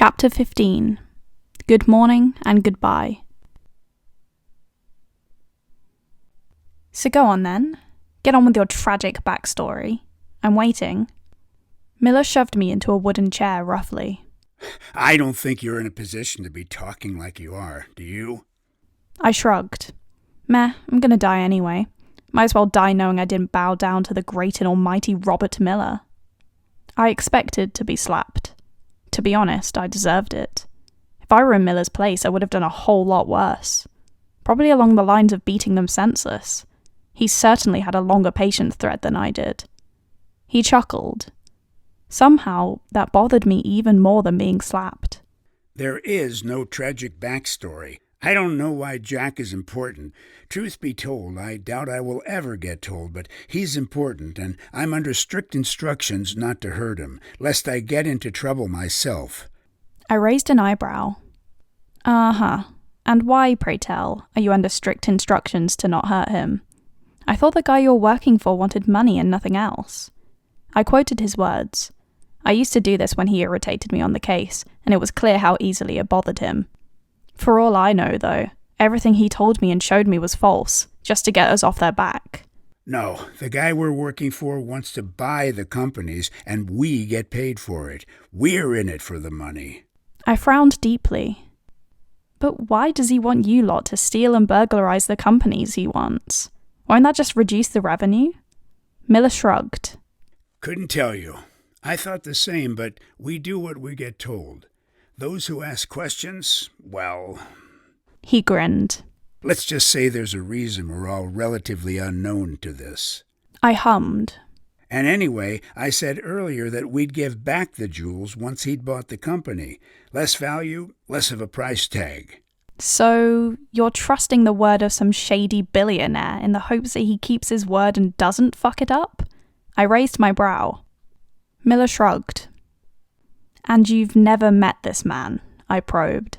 Chapter 15. Good morning and goodbye. So go on then. Get on with your tragic backstory. I'm waiting. Miller shoved me into a wooden chair roughly. I don't think you're in a position to be talking like you are, do you? I shrugged. Meh, I'm gonna die anyway. Might as well die knowing I didn't bow down to the great and almighty Robert Miller. I expected to be slapped. To be honest, I deserved it. If I were in Miller's place, I would have done a whole lot worse. Probably along the lines of beating them senseless. He certainly had a longer patience thread than I did. He chuckled. Somehow, that bothered me even more than being slapped. There is no tragic backstory. I don't know why Jack is important. Truth be told, I doubt I will ever get told, but he's important, and I'm under strict instructions not to hurt him, lest I get into trouble myself. I raised an eyebrow. Uh-huh. And why, pray tell, are you under strict instructions to not hurt him? I thought the guy you're working for wanted money and nothing else. I quoted his words. I used to do this when he irritated me on the case, and it was clear how easily it bothered him. For all I know, though, everything he told me and showed me was false, just to get us off their back. No, the guy we're working for wants to buy the companies, and we get paid for it. We're in it for the money. I frowned deeply. But why does he want you lot to steal and burglarize the companies he wants? Won't that just reduce the revenue? Miller shrugged. Couldn't tell you. I thought the same, but we do what we get told. Those who ask questions, well... He grinned. Let's just say there's a reason we're all relatively unknown to this. I hummed. And anyway, I said earlier that we'd give back the jewels once he'd bought the company. Less value, less of a price tag. So, you're trusting the word of some shady billionaire in the hopes that he keeps his word and doesn't fuck it up? I raised my brow. Miller shrugged. And you've never met this man? I probed.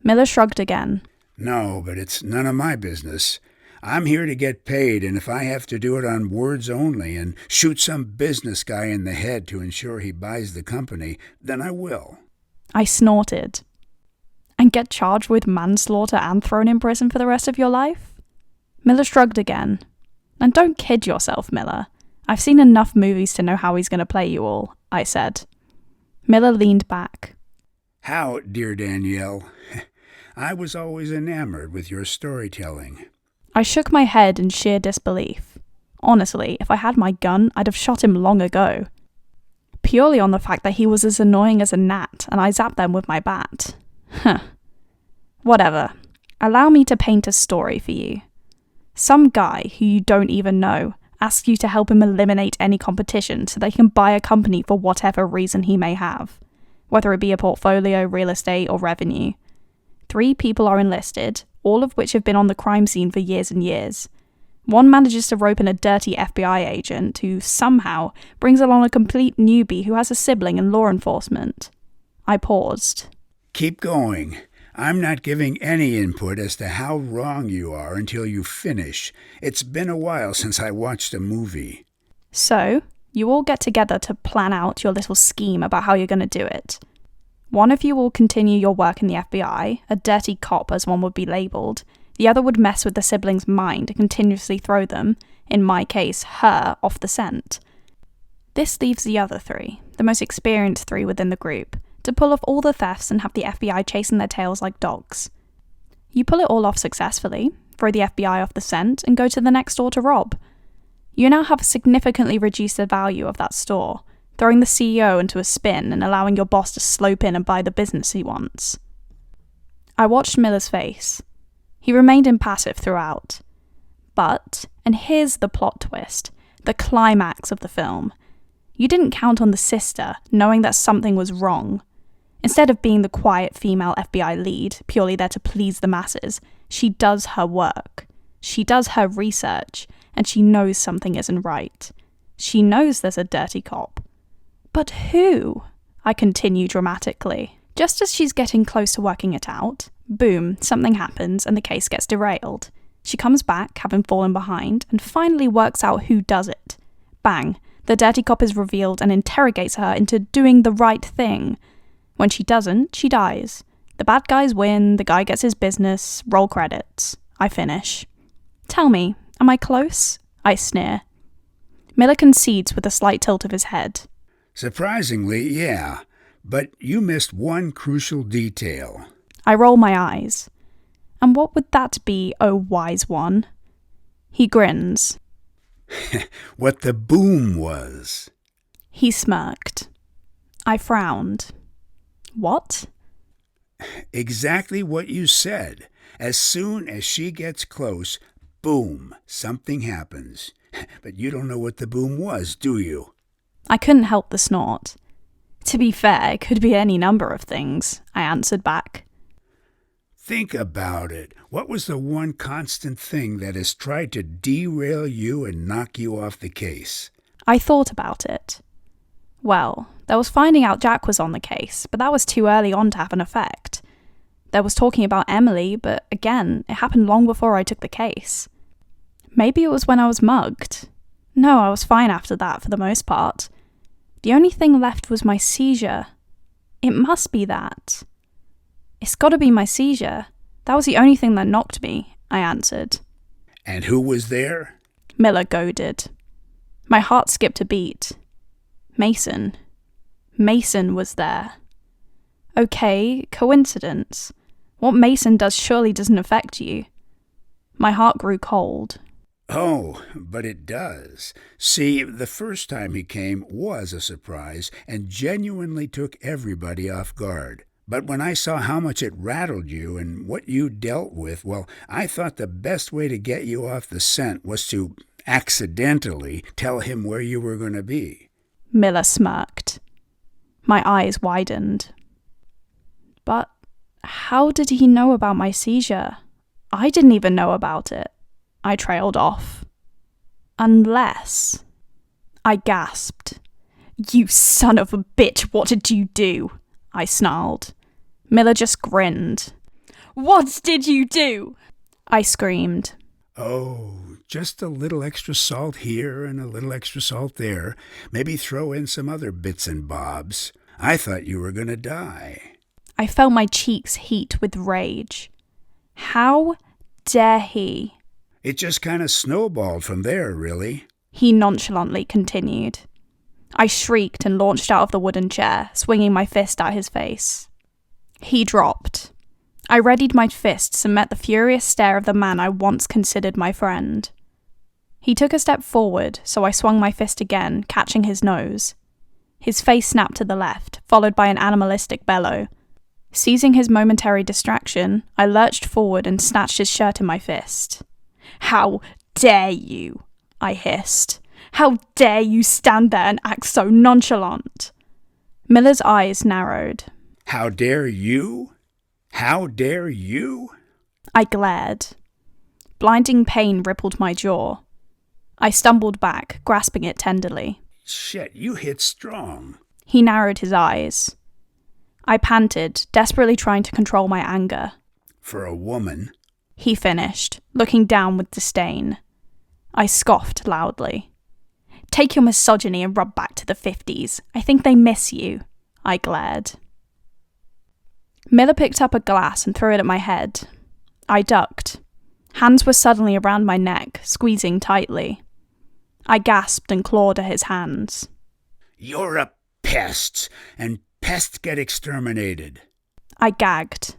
Miller shrugged again. No, but it's none of my business. I'm here to get paid, and if I have to do it on words only and shoot some business guy in the head to ensure he buys the company, then I will. I snorted. And get charged with manslaughter and thrown in prison for the rest of your life? Miller shrugged again. And don't kid yourself, Miller. I've seen enough movies to know how he's going to play you all, I said. Miller leaned back. How, dear Danielle? I was always enamored with your storytelling. I shook my head in sheer disbelief. Honestly, if I had my gun, I'd have shot him long ago. Purely on the fact that he was as annoying as a gnat, and I zapped them with my bat. Whatever. Allow me to paint a story for you. Some guy who you don't even know asks you to help him eliminate any competition so they can buy a company for whatever reason he may have, whether it be a portfolio, real estate, or revenue. 3 people are enlisted, all of which have been on the crime scene for years and years. One manages to rope in a dirty FBI agent who somehow brings along a complete newbie who has a sibling in law enforcement. I paused. Keep going. I'm not giving any input as to how wrong you are until you finish. It's been a while since I watched a movie. So, you all get together to plan out your little scheme about how you're going to do it. One of you will continue your work in the FBI, a dirty cop as one would be labelled. The other would mess with the sibling's mind and continuously throw them, in my case, her, off the scent. This leaves the other 3, the most experienced 3 within the group, to pull off all the thefts and have the FBI chasing their tails like dogs. You pull it all off successfully, throw the FBI off the scent, and go to the next store to rob. You now have significantly reduced the value of that store, throwing the CEO into a spin and allowing your boss to slope in and buy the business he wants. I watched Miller's face. He remained impassive throughout. But, and here's the plot twist, the climax of the film. You didn't count on the sister, knowing that something was wrong. Instead of being the quiet female FBI lead, purely there to please the masses, she does her work. She does her research, and she knows something isn't right. She knows there's a dirty cop. But who? I continue dramatically. Just as she's getting close to working it out, boom, something happens and the case gets derailed. She comes back, having fallen behind, and finally works out who does it. Bang, the dirty cop is revealed and interrogates her into doing the right thing. When she doesn't, she dies. The bad guys win, the guy gets his business, roll credits. I finish. Tell me, am I close? I sneer. Miller concedes with a slight tilt of his head. Surprisingly, yeah. But you missed one crucial detail. I roll my eyes. And what would that be, oh wise one? He grins. What the boom was. He smirked. I frowned. What? Exactly what you said. As soon as she gets close, boom, something happens. But you don't know what the boom was, do you? I couldn't help the snort. To be fair, it could be any number of things, I answered back. Think about it. What was the one constant thing that has tried to derail you and knock you off the case? I thought about it. Well, there was finding out Jack was on the case, but that was too early on to have an effect. There was talking about Emily, but again, it happened long before I took the case. Maybe it was when I was mugged. No, I was fine after that for the most part. The only thing left was my seizure. It must be that. It's got to be my seizure. That was the only thing that knocked me, I answered. And who was there? Miller goaded. My heart skipped a beat. Mason. Mason was there. Okay, coincidence. What Mason does surely doesn't affect you. My heart grew cold. Oh, but it does. See, the first time he came was a surprise and genuinely took everybody off guard. But when I saw how much it rattled you and what you dealt with, well, I thought the best way to get you off the scent was to accidentally tell him where you were going to be. Miller smirked. My eyes widened. But how did he know about my seizure? I didn't even know about it. I trailed off. Unless... I gasped. You son of a bitch, what did you do? I snarled. Miller just grinned. What did you do? I screamed. Oh, just a little extra salt here and a little extra salt there. Maybe throw in some other bits and bobs. I thought you were going to die. I felt my cheeks heat with rage. How dare he? It just kind of snowballed from there, really. He nonchalantly continued. I shrieked and launched out of the wooden chair, swinging my fist at his face. He dropped. I readied my fists and met the furious stare of the man I once considered my friend. He took a step forward, so I swung my fist again, catching his nose. His face snapped to the left, followed by an animalistic bellow. Seizing his momentary distraction, I lurched forward and snatched his shirt in my fist. How dare you? I hissed. How dare you stand there and act so nonchalant? Miller's eyes narrowed. How dare you? How dare you? I glared. Blinding pain rippled my jaw. I stumbled back, grasping it tenderly. Shit, you hit strong. He narrowed his eyes. I panted, desperately trying to control my anger. For a woman. He finished, looking down with disdain. I scoffed loudly. Take your misogyny and rub back to the 50s. I think they miss you. I glared. Miller picked up a glass and threw it at my head. I ducked. Hands were suddenly around my neck, squeezing tightly. I gasped and clawed at his hands. You're a pest, and pests get exterminated. I gagged.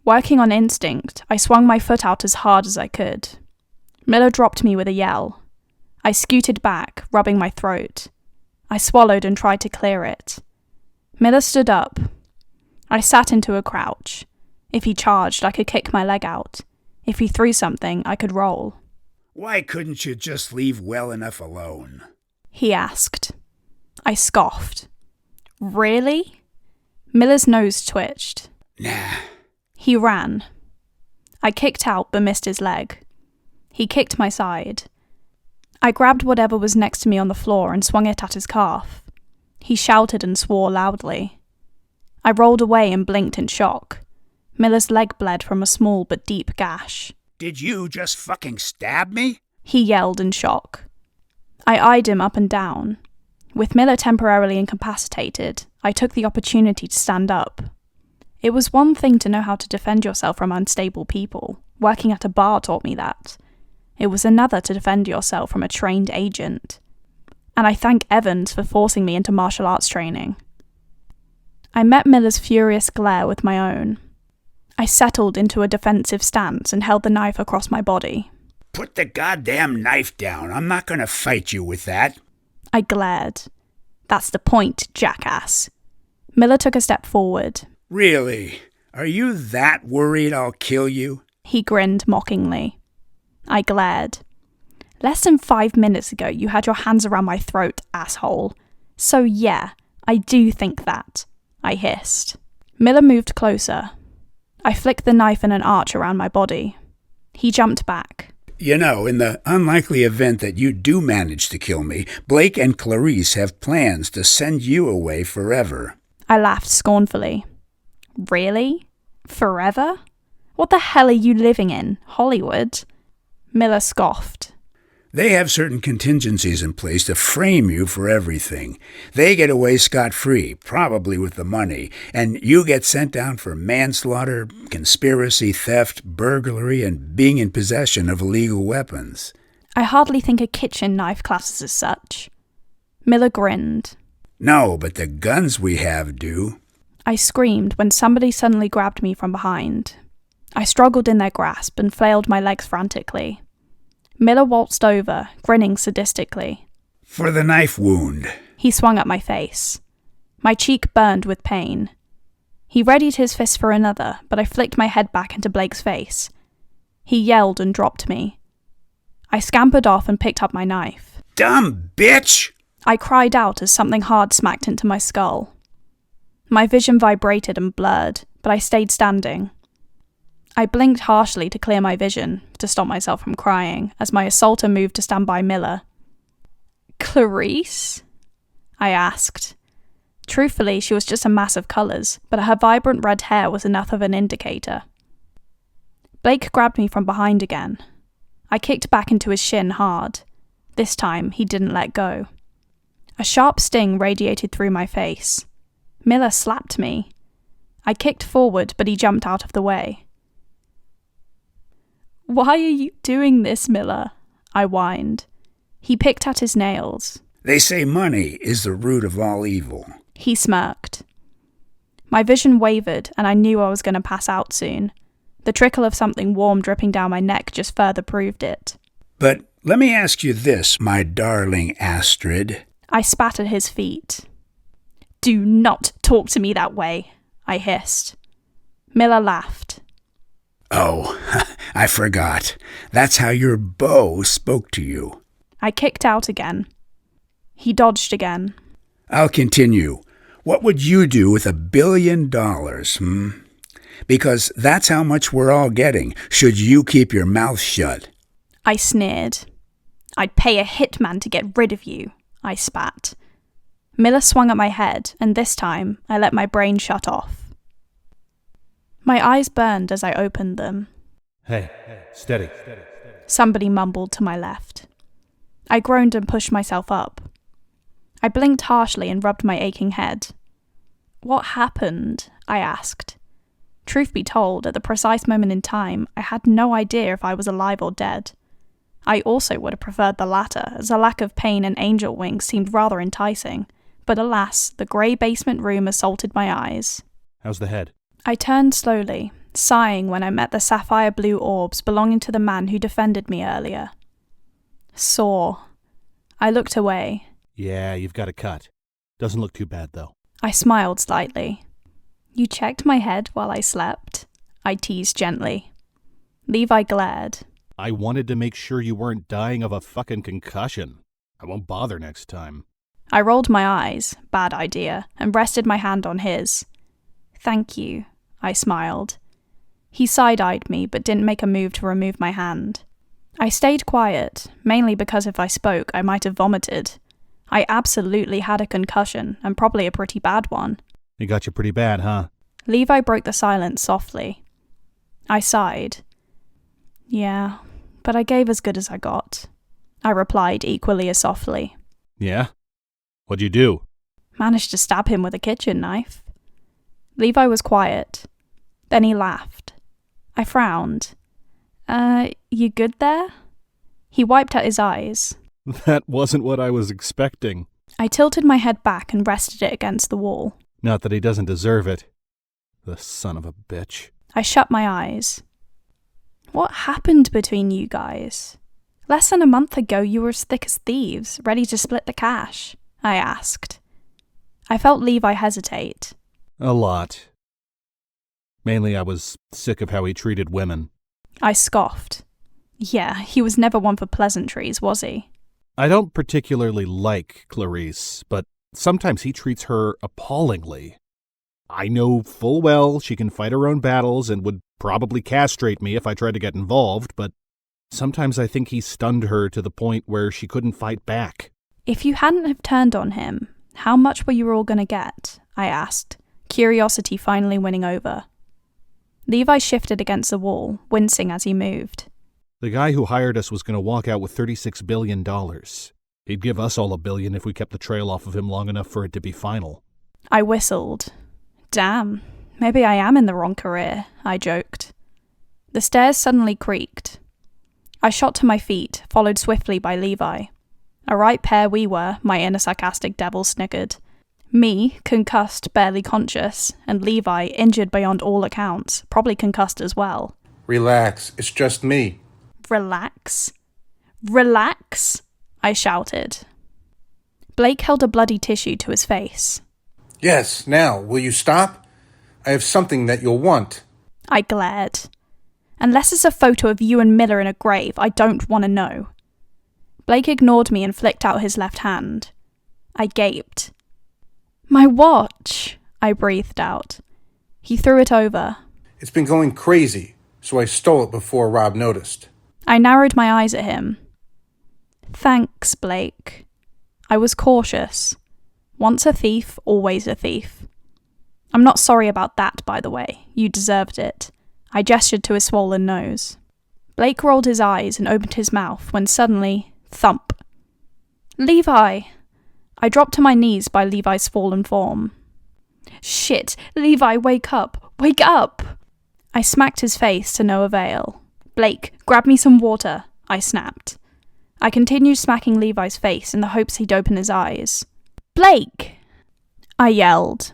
Working on instinct, I swung my foot out as hard as I could. Miller dropped me with a yell. I scooted back, rubbing my throat. I swallowed and tried to clear it. Miller stood up. I sat into a crouch. If he charged, I could kick my leg out. If he threw something, I could roll. Why couldn't you just leave well enough alone? He asked. I scoffed. Really? Miller's nose twitched. Nah. He ran. I kicked out but missed his leg. He kicked my side. I grabbed whatever was next to me on the floor and swung it at his calf. He shouted and swore loudly. I rolled away and blinked in shock. Miller's leg bled from a small but deep gash. Did you just fucking stab me? He yelled in shock. I eyed him up and down. With Miller temporarily incapacitated, I took the opportunity to stand up. It was one thing to know how to defend yourself from unstable people. Working at a bar taught me that. It was another to defend yourself from a trained agent. And I thank Evans for forcing me into martial arts training. I met Miller's furious glare with my own. I settled into a defensive stance and held the knife across my body. Put the goddamn knife down. I'm not going to fight you with that. I glared. That's the point, jackass. Miller took a step forward. Really? Are you that worried I'll kill you? He grinned mockingly. I glared. Less than 5 minutes ago, you had your hands around my throat, asshole. So yeah, I do think that, I hissed. Miller moved closer. I flicked the knife in an arch around my body. He jumped back. You know, in the unlikely event that you do manage to kill me, Blake and Clarisse have plans to send you away forever. I laughed scornfully. Really? Forever? What the hell are you living in? Hollywood? Miller scoffed. They have certain contingencies in place to frame you for everything. They get away scot-free, probably with the money, and you get sent down for manslaughter, conspiracy, theft, burglary, and being in possession of illegal weapons. I hardly think a kitchen knife classes as such. Miller grinned. No, but the guns we have do. I screamed when somebody suddenly grabbed me from behind. I struggled in their grasp and flailed my legs frantically. Miller waltzed over, grinning sadistically. For the knife wound. He swung at my face. My cheek burned with pain. He readied his fist for another, but I flicked my head back into Blake's face. He yelled and dropped me. I scampered off and picked up my knife. Dumb bitch! I cried out as something hard smacked into my skull. My vision vibrated and blurred, but I stayed standing. I blinked harshly to clear my vision, to stop myself from crying, as my assaulter moved to stand by Miller. Clarisse? I asked. Truthfully, she was just a mass of colours, but her vibrant red hair was enough of an indicator. Blake grabbed me from behind again. I kicked back into his shin hard. This time, he didn't let go. A sharp sting radiated through my face. Miller slapped me. I kicked forward, but he jumped out of the way. Why are you doing this, Miller? I whined. He picked at his nails. They say money is the root of all evil. He smirked. My vision wavered, and I knew I was going to pass out soon. The trickle of something warm dripping down my neck just further proved it. But let me ask you this, my darling Astrid. I spat at his feet. Do not talk to me that way, I hissed. Miller laughed. Oh, I forgot. That's how your beau spoke to you. I kicked out again. He dodged again. I'll continue. What would you do with $1 billion, Because that's how much we're all getting, should you keep your mouth shut. I sneered. I'd pay a hitman to get rid of you, I spat. Miller swung at my head, and this time I let my brain shut off. My eyes burned as I opened them. Hey, steady. Somebody mumbled to my left. I groaned and pushed myself up. I blinked harshly and rubbed my aching head. What happened? I asked. Truth be told, at the precise moment in time, I had no idea if I was alive or dead. I also would have preferred the latter, as a lack of pain and angel wings seemed rather enticing. But alas, the grey basement room assaulted my eyes. How's the head? I turned slowly, sighing when I met the sapphire blue orbs belonging to the man who defended me earlier. Sore. I looked away. Yeah, you've got a cut. Doesn't look too bad, though. I smiled slightly. You checked my head while I slept? I teased gently. Levi glared. I wanted to make sure you weren't dying of a fucking concussion. I won't bother next time. I rolled my eyes, bad idea, and rested my hand on his. Thank you, I smiled. He side-eyed me, but didn't make a move to remove my hand. I stayed quiet, mainly because if I spoke, I might have vomited. I absolutely had a concussion, and probably a pretty bad one. It got you pretty bad, huh? Levi broke the silence softly. I sighed. Yeah, but I gave as good as I got. I replied equally as softly. Yeah? What'd you do? Managed to stab him with a kitchen knife. Levi was quiet. Then he laughed. I frowned. You good there? He wiped at his eyes. That wasn't what I was expecting. I tilted my head back and rested it against the wall. Not that he doesn't deserve it. The son of a bitch. I shut my eyes. What happened between you guys? Less than a month ago you were as thick as thieves, ready to split the cash, I asked. I felt Levi hesitate. A lot. Mainly I was sick of how he treated women. I scoffed. Yeah, he was never one for pleasantries, was he? I don't particularly like Clarisse, but sometimes he treats her appallingly. I know full well she can fight her own battles and would probably castrate me if I tried to get involved, but sometimes I think he stunned her to the point where she couldn't fight back. If you hadn't have turned on him, how much were you all going to get? I asked, curiosity finally winning over. Levi shifted against the wall, wincing as he moved. The guy who hired us was going to walk out with $36 billion. He'd give us all $1 billion if we kept the trail off of him long enough for it to be final. I whistled. Damn, maybe I am in the wrong career, I joked. The stairs suddenly creaked. I shot to my feet, followed swiftly by Levi. A right pair we were, my inner sarcastic devil snickered. Me, concussed, barely conscious, and Levi, injured beyond all accounts, probably concussed as well. Relax, it's just me. Relax? Relax? I shouted. Blake held a bloody tissue to his face. Yes, now, will you stop? I have something that you'll want. I glared. Unless it's a photo of you and Miller in a grave, I don't want to know. Blake ignored me and flicked out his left hand. I gaped. My watch, I breathed out. He threw it over. It's been going crazy, so I stole it before Rob noticed. I narrowed my eyes at him. Thanks, Blake. I was cautious. Once a thief, always a thief. I'm not sorry about that, by the way. You deserved it. I gestured to his swollen nose. Blake rolled his eyes and opened his mouth when suddenly, thump. Levi! I dropped to my knees by Levi's fallen form. Shit! Levi, wake up! Wake up! I smacked his face to no avail. Blake, grab me some water, I snapped. I continued smacking Levi's face in the hopes he'd open his eyes. Blake! I yelled.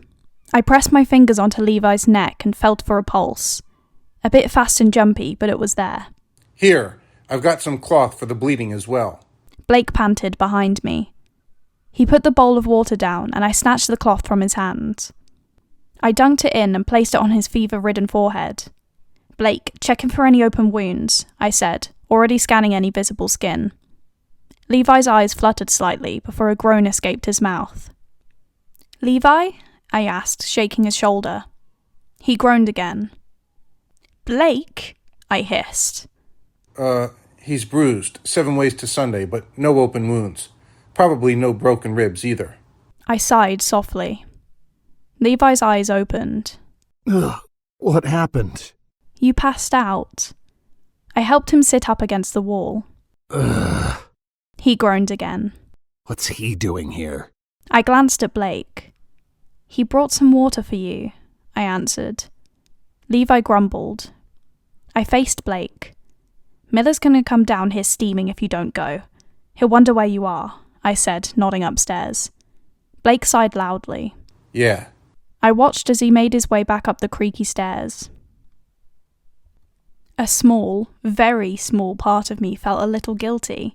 I pressed my fingers onto Levi's neck and felt for a pulse. A bit fast and jumpy, but it was there. Here, I've got some cloth for the bleeding as well. Blake panted behind me. He put the bowl of water down and I snatched the cloth from his hands. I dunked it in and placed it on his fever-ridden forehead. Blake, check him for any open wounds, I said, already scanning any visible skin. Levi's eyes fluttered slightly before a groan escaped his mouth. Levi? I asked, shaking his shoulder. He groaned again. Blake? I hissed. He's bruised, 7 ways to Sunday, but no open wounds. Probably no broken ribs either. I sighed softly. Levi's eyes opened. Ugh, what happened? You passed out. I helped him sit up against the wall. Ugh. He groaned again. What's he doing here? I glanced at Blake. He brought some water for you, I answered. Levi grumbled. I faced Blake. Miller's going to come down here steaming if you don't go. He'll wonder where you are, I said, nodding upstairs. Blake sighed loudly. Yeah. I watched as he made his way back up the creaky stairs. A small, very small part of me felt a little guilty.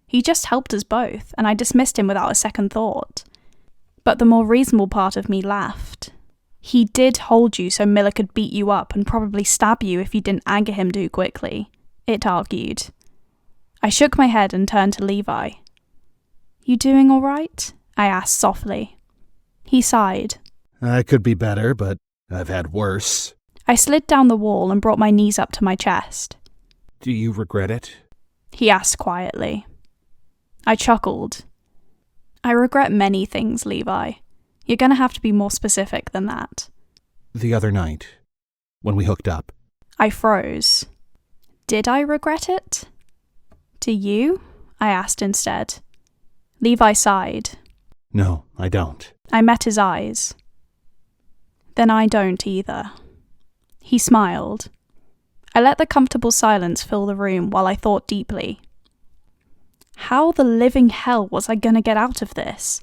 He just helped us both, and I dismissed him without a second thought. But the more reasonable part of me laughed. He did hold you so Miller could beat you up and probably stab you if you didn't anger him too quickly, it argued. I shook my head and turned to Levi. You doing all right? I asked softly. He sighed. I could be better, but I've had worse. I slid down the wall and brought my knees up to my chest. Do you regret it? He asked quietly. I chuckled. I regret many things, Levi. You're going to have to be more specific than that. The other night, when we hooked up. I froze. Did I regret it? Do you? I asked instead. Levi sighed. No, I don't. I met his eyes. Then I don't either. He smiled. I let the comfortable silence fill the room while I thought deeply. How the living hell was I going to get out of this?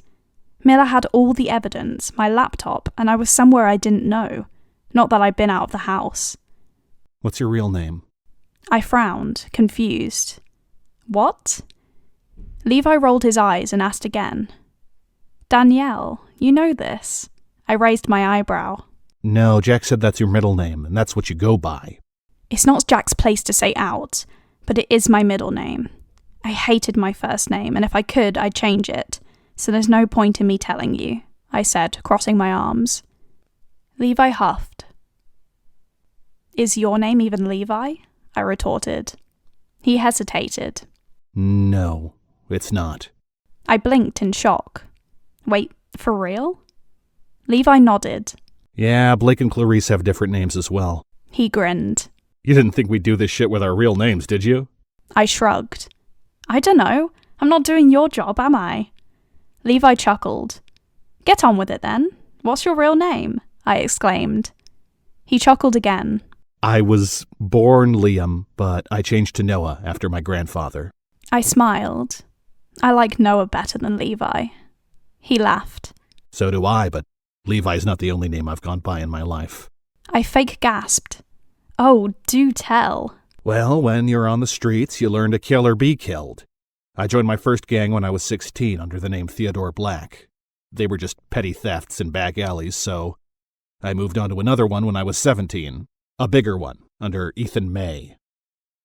Miller had all the evidence, my laptop, and I was somewhere I didn't know. Not that I'd been out of the house. What's your real name? I frowned, confused. What? Levi rolled his eyes and asked again. Danielle, you know this? I raised my eyebrow. No, Jack said that's your middle name, and that's what you go by. It's not Jack's place to say out, but it is my middle name. I hated my first name, and if I could, I'd change it. So there's no point in me telling you, I said, crossing my arms. Levi huffed. Is your name even Levi? I retorted. He hesitated. No, it's not. I blinked in shock. Wait, for real? Levi nodded. Yeah, Blake and Clarisse have different names as well. He grinned. You didn't think we'd do this shit with our real names, did you? I shrugged. I dunno. I'm not doing your job, am I? Levi chuckled. Get on with it then. What's your real name? I exclaimed. He chuckled again. I was born Liam, but I changed to Noah after my grandfather. I smiled. I like Noah better than Levi. He laughed. So do I, but Levi's not the only name I've gone by in my life. I fake gasped. Oh, do tell. Well, when you're on the streets, you learn to kill or be killed. I joined my first gang when I was 16 under the name Theodore Black. They were just petty thefts in back alleys, so I moved on to another one when I was 17, a bigger one, under Ethan May.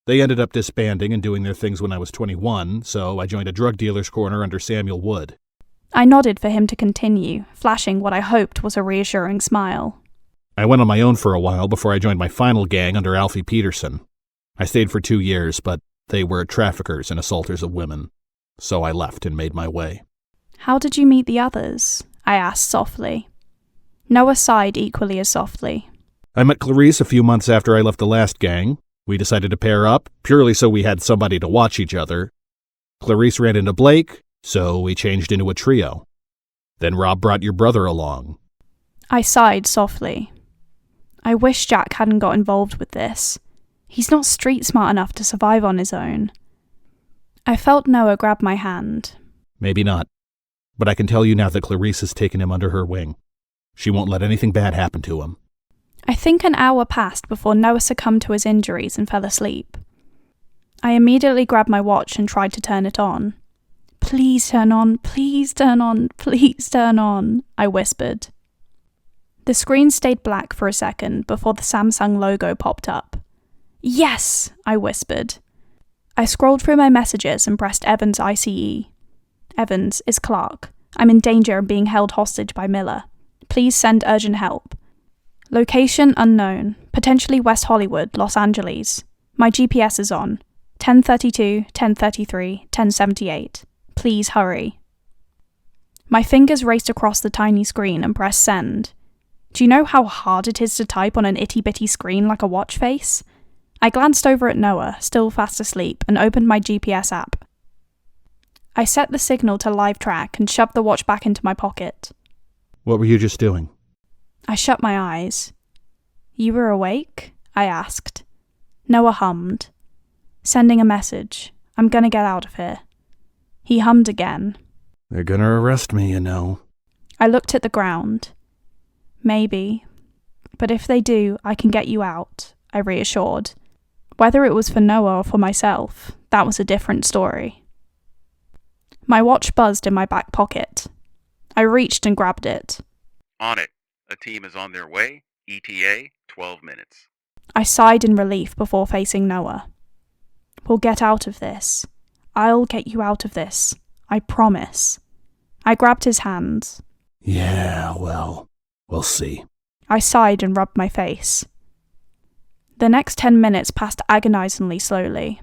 They ended up disbanding and doing their things when I was 21, so I joined a drug dealer's corner under Samuel Wood. I nodded for him to continue, flashing what I hoped was a reassuring smile. I went on my own for a while before I joined my final gang under Alfie Peterson. I stayed for 2 years, but they were traffickers and assaulters of women, so I left and made my way. How did you meet the others? I asked softly. Noah sighed equally as softly. I met Clarisse a few months after I left the last gang. We decided to pair up, purely so we had somebody to watch each other. Clarisse ran into Blake, so we changed into a trio. Then Rob brought your brother along. I sighed softly. I wish Jack hadn't got involved with this. He's not street smart enough to survive on his own. I felt Noah grab my hand. Maybe not, but I can tell you now that Clarisse has taken him under her wing. She won't let anything bad happen to him. I think an hour passed before Noah succumbed to his injuries and fell asleep. I immediately grabbed my watch and tried to turn it on. Please turn on, please turn on, please turn on, I whispered. The screen stayed black for a second before the Samsung logo popped up. Yes, I whispered. I scrolled through my messages and pressed Evans ICE. Evans, is Clarke. I'm in danger and being held hostage by Miller. Please send urgent help. Location unknown. Potentially West Hollywood, Los Angeles. My GPS is on. 10:32, 10:33, 10:78. Please hurry. My fingers raced across the tiny screen and pressed send. Do you know how hard it is to type on an itty-bitty screen like a watch face? I glanced over at Noah, still fast asleep, and opened my GPS app. I set the signal to live track and shoved the watch back into my pocket. What were you just doing? I shut my eyes. You were awake? I asked. Noah hummed. Sending a message. I'm gonna get out of here. He hummed again. They're gonna arrest me, you know. I looked at the ground. Maybe. But if they do, I can get you out, I reassured. Whether it was for Noah or for myself, that was a different story. My watch buzzed in my back pocket. I reached and grabbed it. On it. A team is on their way. ETA, 12 minutes. I sighed in relief before facing Noah. We'll get out of this. I'll get you out of this. I promise. I grabbed his hands. Yeah, well, we'll see. I sighed and rubbed my face. The next 10 minutes passed agonizingly slowly.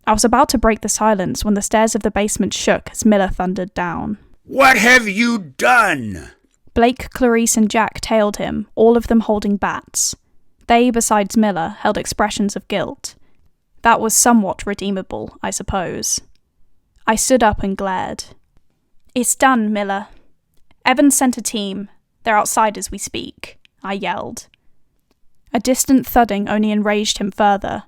I was about to break the silence when the stairs of the basement shook as Miller thundered down. What have you done? Blake, Clarisse and Jack tailed him, all of them holding bats. They, besides Miller, held expressions of guilt. That was somewhat redeemable, I suppose. I stood up and glared. It's done, Miller. Evans sent a team. They're outside as we speak, I yelled. A distant thudding only enraged him further.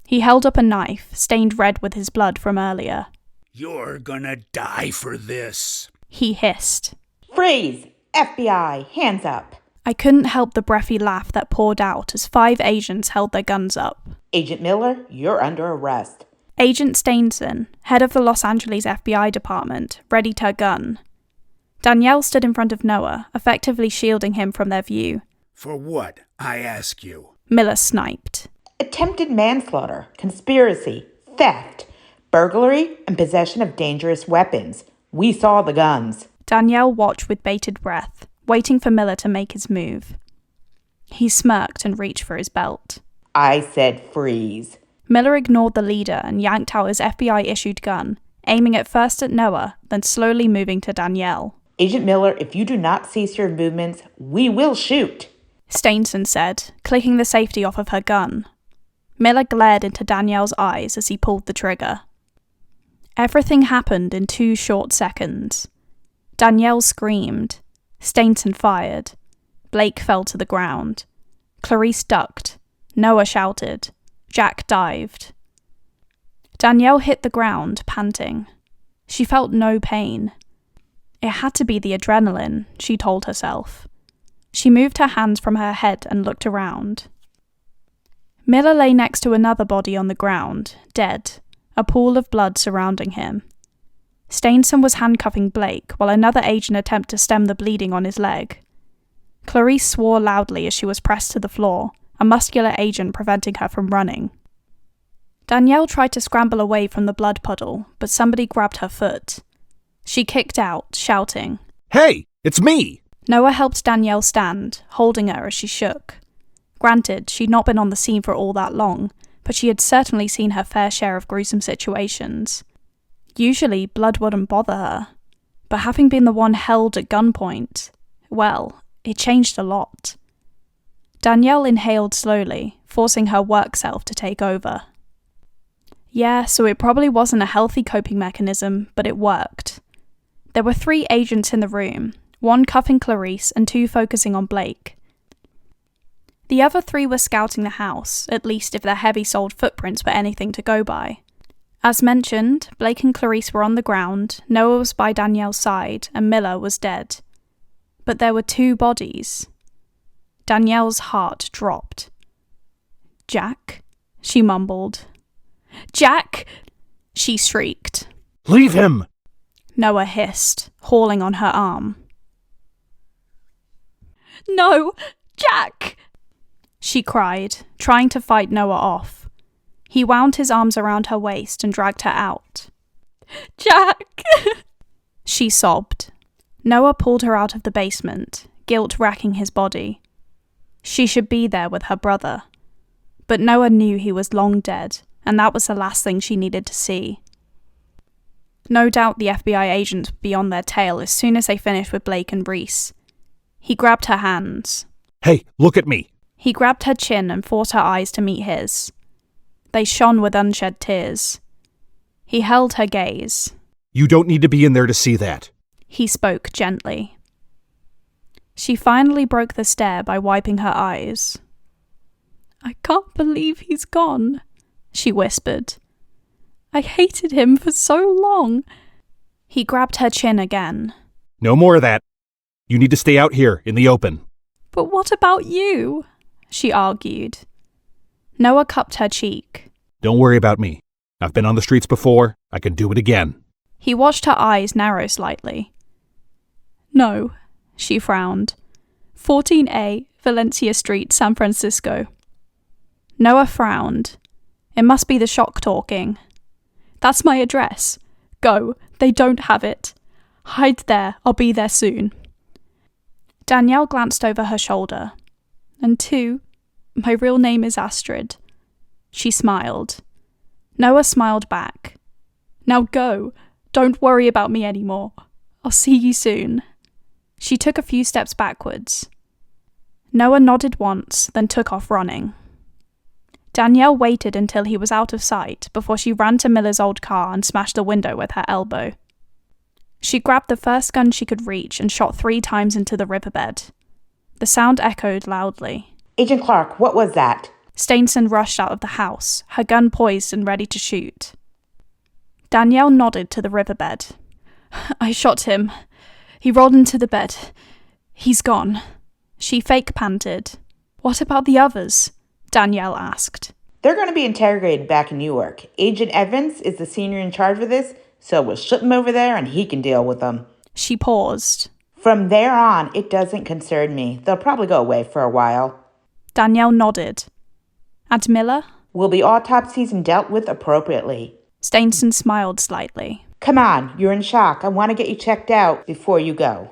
He held up a knife, stained red with his blood from earlier. You're gonna die for this, he hissed. Freeze! FBI, hands up. I couldn't help the breathy laugh that poured out as 5 agents held their guns up. Agent Miller, you're under arrest. Agent Staneson, head of the Los Angeles FBI department, readied her gun. Danielle stood in front of Noah, effectively shielding him from their view. For what, I ask you? Miller sniped. Attempted manslaughter, conspiracy, theft, burglary, and possession of dangerous weapons. We saw the guns. Danielle watched with bated breath, waiting for Miller to make his move. He smirked and reached for his belt. I said freeze. Miller ignored the leader and yanked out his FBI-issued gun, aiming it first at Noah, then slowly moving to Danielle. Agent Miller, if you do not cease your movements, we will shoot. Staneson said, clicking the safety off of her gun. Miller glared into Danielle's eyes as he pulled the trigger. Everything happened in 2 short seconds. Danielle screamed. Staneson fired. Blake fell to the ground. Clarisse ducked. Noah shouted. Jack dived. Danielle hit the ground, panting. She felt no pain. It had to be the adrenaline, she told herself. She moved her hands from her head and looked around. Miller lay next to another body on the ground, dead, a pool of blood surrounding him. Staneson was handcuffing Blake while another agent attempted to stem the bleeding on his leg. Clarisse swore loudly as she was pressed to the floor, a muscular agent preventing her from running. Danielle tried to scramble away from the blood puddle, but somebody grabbed her foot. She kicked out, shouting, Hey, it's me! Noah helped Danielle stand, holding her as she shook. Granted, she'd not been on the scene for all that long, but she had certainly seen her fair share of gruesome situations. Usually, blood wouldn't bother her, but having been the one held at gunpoint, well, it changed a lot. Danielle inhaled slowly, forcing her work self to take over. Yeah, so it probably wasn't a healthy coping mechanism, but it worked. There were 3 agents in the room, 1 cuffing Clarisse and 2 focusing on Blake. The other 3 were scouting the house, at least if their heavy-soled footprints were anything to go by. As mentioned, Blake and Clarisse were on the ground, Noah was by Danielle's side, and Miller was dead. But there were 2 bodies. Danielle's heart dropped. Jack? She mumbled. Jack! She shrieked. Leave him! Noah hissed, hauling on her arm. No! Jack! She cried, trying to fight Noah off. He wound his arms around her waist and dragged her out. Jack! She sobbed. Noah pulled her out of the basement, guilt racking his body. She should be there with her brother. But Noah knew he was long dead, and that was the last thing she needed to see. No doubt the FBI agents would be on their tail as soon as they finished with Blake and Reese. He grabbed her hands. Hey, look at me! He grabbed her chin and forced her eyes to meet his. They shone with unshed tears. He held her gaze. You don't need to be in there to see that. He spoke gently. She finally broke the stare by wiping her eyes. I can't believe he's gone, she whispered. I hated him for so long. He grabbed her chin again. No more of that. You need to stay out here, in the open. But what about you? She argued. Noah cupped her cheek. Don't worry about me. I've been on the streets before. I can do it again. He watched her eyes narrow slightly. No, she frowned. 14A, Valencia Street, San Francisco. Noah frowned. It must be the shock talking. That's my address. Go, they don't have it. Hide there, I'll be there soon. Danielle glanced over her shoulder. And 2, my real name is Astrid. She smiled. Noah smiled back. Now go. Don't worry about me anymore. I'll see you soon. She took a few steps backwards. Noah nodded once, then took off running. Danielle waited until he was out of sight before she ran to Miller's old car and smashed the window with her elbow. She grabbed the first gun she could reach and shot 3 times into the riverbed. The sound echoed loudly. Agent Clarke, what was that? Staneson rushed out of the house, her gun poised and ready to shoot. Danielle nodded to the riverbed. I shot him. He rolled into the bed. He's gone. She fake panted. What about the others? Danielle asked. They're going to be interrogated back in Newark. Agent Evans is the senior in charge of this, so we'll ship him over there and he can deal with them. She paused. From there on, it doesn't concern me. They'll probably go away for a while. Danielle nodded. And Miller? Will be autopsies and dealt with appropriately. Staneson smiled slightly. Come on, you're in shock. I want to get you checked out before you go.